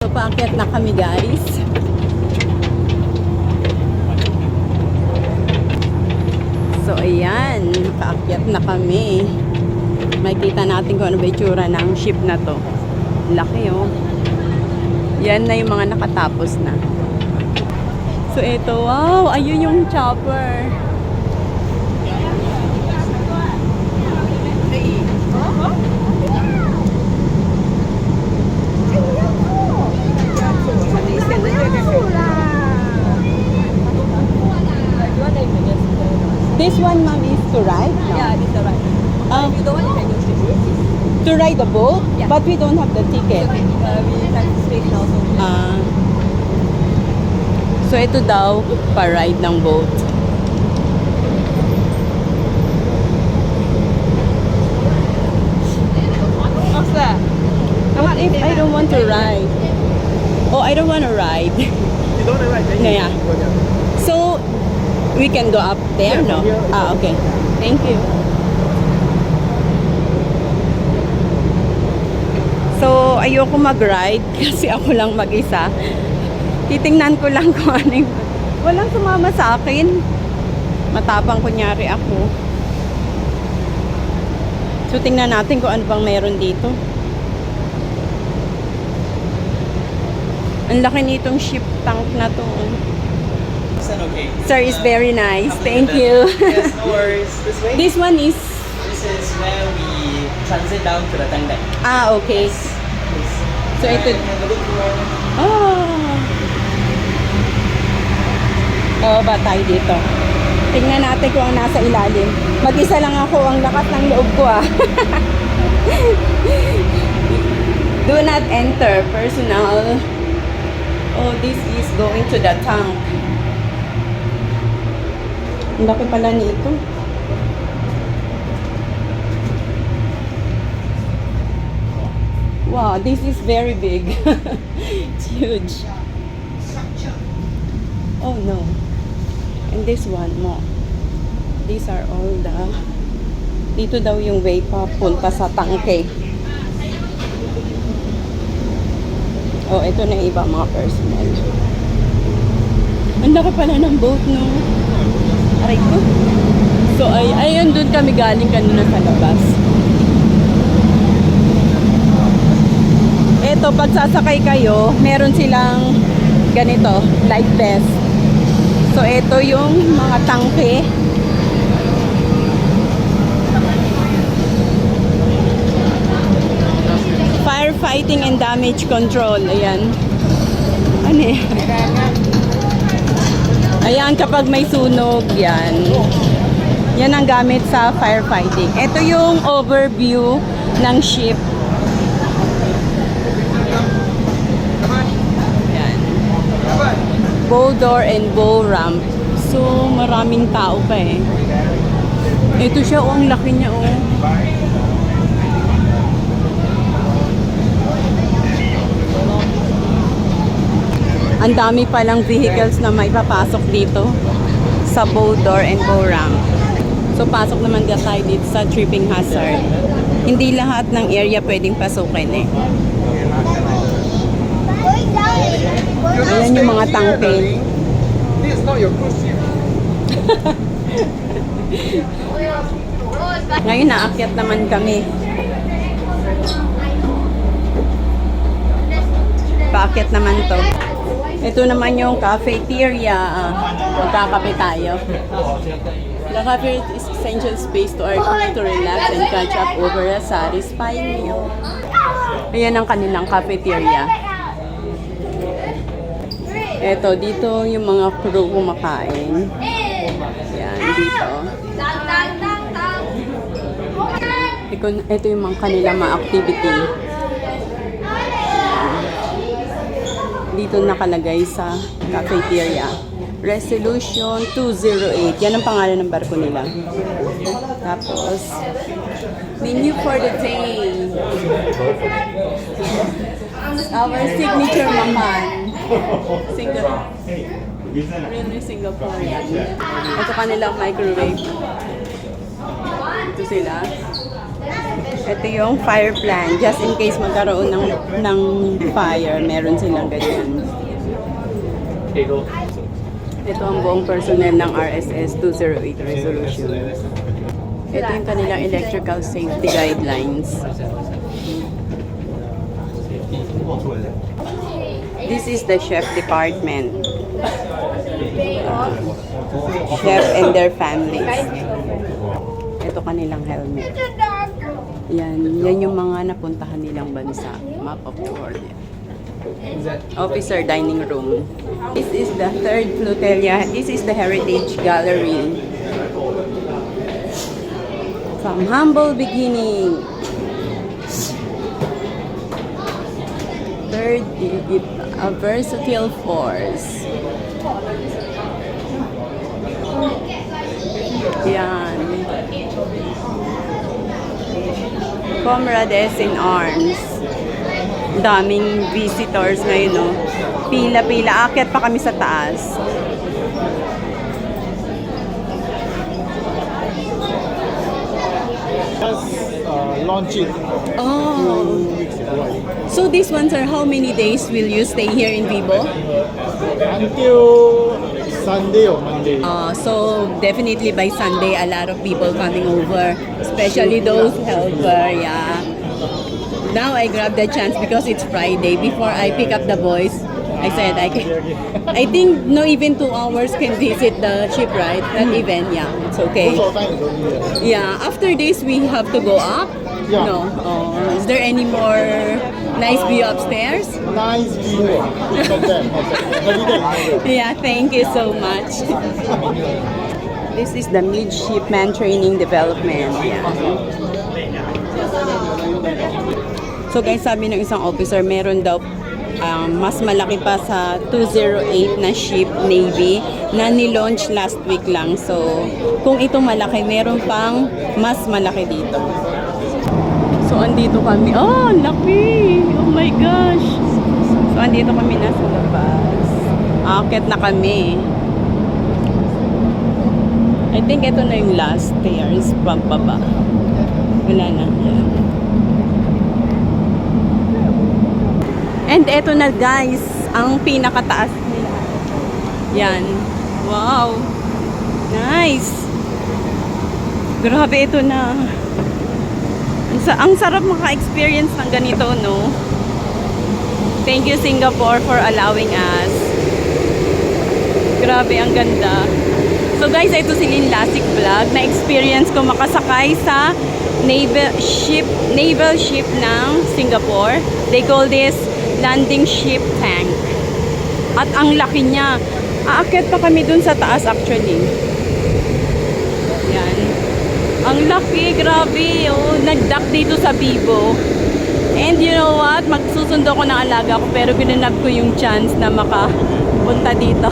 So, paakyat na kami, guys. So, ayan. Paakyat na kami. Makikita natin kung ano ba itsura ng ship na to. Laki, oh. Yan na yung mga nakatapos na. So, ito. Wow! Ayun yung chopper. This one, ma'am, is to ride? No? Yeah, this is the right. If you don't want, you can use it. To ride the boat? Yeah. But we don't have the ticket. Okay, we have space now, so So, ito daw, pa-ride ng boat. what's that? What if I don't want to ride? Oh, I don't want to ride. You don't want to ride, then Yeah. you go down. So, we can go up there, Yeah, no? from here it's Ah, okay. Thank you. So, ayoko mag-ride kasi ako lang mag-isa. Titingnan ko lang kung ano yung... Walang sumama sa akin. Matapang kunyari ako. So, tingnan natin kung ano bang meron dito. Ang laki nitong ship tank na to. Okay. Sir, is very nice. Thank you. Yes, no worries. This way. This one is... This is where we transit down to the tank deck. Ah, okay. Yes. So, ito... Have a look more. Oh, ba tayo dito? Tingnan natin kung ang nasa ilalim. Mag-isa lang ako, ang lakas ng loob ko ah. Do not enter. Personal. Oh, this is going to the tank. Ang laki pala nito. Wow, this is very big. It's huge. Oh no. And this one more. These are all the... Dito daw yung way papunta sa tangke. Oh, ito na iba mga personal. Ang laki pala ng boat, no? Aray ko. So, ayun doon kami galing kanina sa labas. Ito, pag sasakay kayo, meron silang ganito, life vest. So, ito yung mga tangke. Firefighting and damage control. Ayan. Ano yan? Ayan, kapag may sunog, yan. Yan ang gamit sa firefighting. Ito yung overview ng ship. Yan. Bow door and bow ramp. So, maraming tao pa eh. Ito siya, oh, ang laki niya, oh. Ang dami palang vehicles na may papasok dito sa bow door and bow ramp. So, pasok naman tayo dito sa tripping hazard. Hindi lahat ng area pwedeng pasukin eh. Ayan yung mga tangke. This is not your cruise ship. Ngayon, naakyat naman kami. Paakyat naman to. Ito naman yung cafeteria. Magkakape tayo. The cafe is essential space to our crew to relax and catch up over a satisfying meal. Ayan ang kanilang cafeteria. Ito, dito yung mga crew kumakain. Ayan, dito. Ito yung mga kanilang mga activity. Dito nakalagay sa cafeteria. Resolution 208. Yan ang pangalan ng barko nila. Tapos, menu for the day. Our signature makan. Really Singaporean. Ito kanilang microwave. Ito sila. Ito yung fire plan. Just in case magkaroon ng fire, meron silang ganyan. Okay, go. Ito ang buong personnel ng RSS 208 resolution. Ito yung kanilang electrical safety guidelines. This is the chef department. Chef and their families. Ito kanilang helmet. Yan yung mga napuntahan nilang bansa. Map of the world. Officer dining room. This is the third Flotelia. This is the Heritage Gallery. From humble beginning. Third, a versatile force. Yan. Comrades in arms. Daming visitors ngayon, no? Pila-pila. Akyat pa kami sa taas. Just launch it Oh. 2 weeks ago, I think. So these ones are how many days will you stay here in Vibo? Until Sunday or Monday. So definitely by Sunday, a lot of people coming over, especially those helper. Yeah. Now I grabbed the chance because it's Friday. Before I pick up the boys, I said I can. I think no even 2 hours can visit the ship, right? Not even. Yeah, it's okay. Most of the time it's only here. Yeah. After this, we have to go up. Yeah. No. Oh, is there any more nice view upstairs? Nice view. Not bad, not bad. Every day, not bad. Yeah, thank you so much. This is the midshipman training development. Yeah. So guys, sabi ng isang officer, meron daw mas malaki pa sa 208 na ship Navy na nilaunch last week lang. So, kung ito malaki, meron pang mas malaki dito. So, andito kami. Oh, laki! Oh my gosh! So, andito kami nasa labas. Aakyat na kami. I think ito na yung last stairs pababa. Wala na. Yan. And eto na guys, ang pinakataas nila. Yan. Wow! Nice! Grabe, ito na. Ang sarap maka-experience ng ganito, no? Thank you Singapore for allowing us. Grabe, ang ganda. So guys, ito si Lynn Lasik Vlog. Na-experience ko makasakay sa naval ship ng Singapore. They call this landing ship tank. At ang laki niya. Aakyat pa kami dun sa taas actually. Yan. Ang laki, grabe. Oh, nag-dock dito sa Vibo. And you know what? Magsusundo ko ng alaga ko pero ginanap ko yung chance na makapunta dito.